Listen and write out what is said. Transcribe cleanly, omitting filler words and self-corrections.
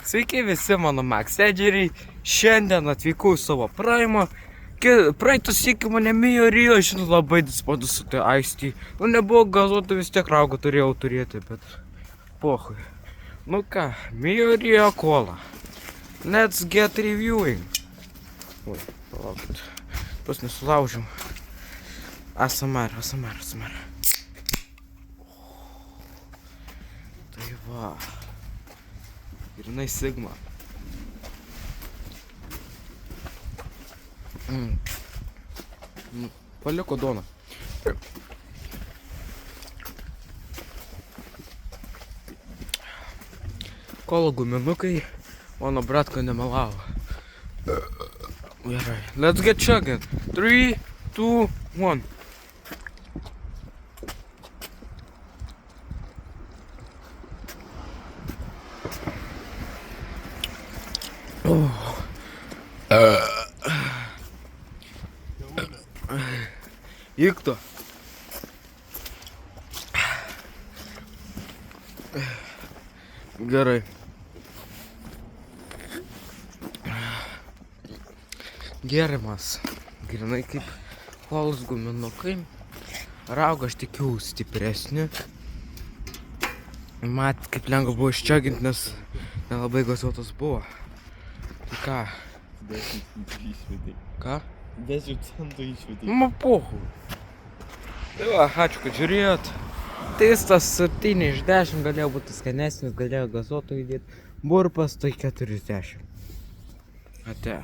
Sveiki visi mano Maksedžeriai, šiandien atvykau į savo praimą. Praeitus sykį mane Mijo, žinau, labai disponas su tai aistį. Nu nebuvo gazuota, vis tiek raugą turėjau turėti, bet pohui. Nu ką, Mijo kola. Let's get reviewing. Oi, palaukit, tos nesulaužiau. ASMR. Tai va. Grynai Sigma. Paliko Doną. Kola guminukai, mano bratka nemelavo. Gerai, let's get chugging. 3, 2, 1. Ikto. Gerai. Gerimas. Grinai kaip kolos guminukai. Raugą aš tikiu stipresnį. Mat, kaip lengva buvo iščiaginti, nes nelabai gazuotas buvo. Tai ką? 10 centų išvedai. Ką? 10 centų išvedai. Nu, pohu. Tai va, ačiū, kad žiūrėjot. Teistas 7 iš 10, galėjo būti skanesnis, galėjo gazuotų įdėti. Burpas tai 40. Ate.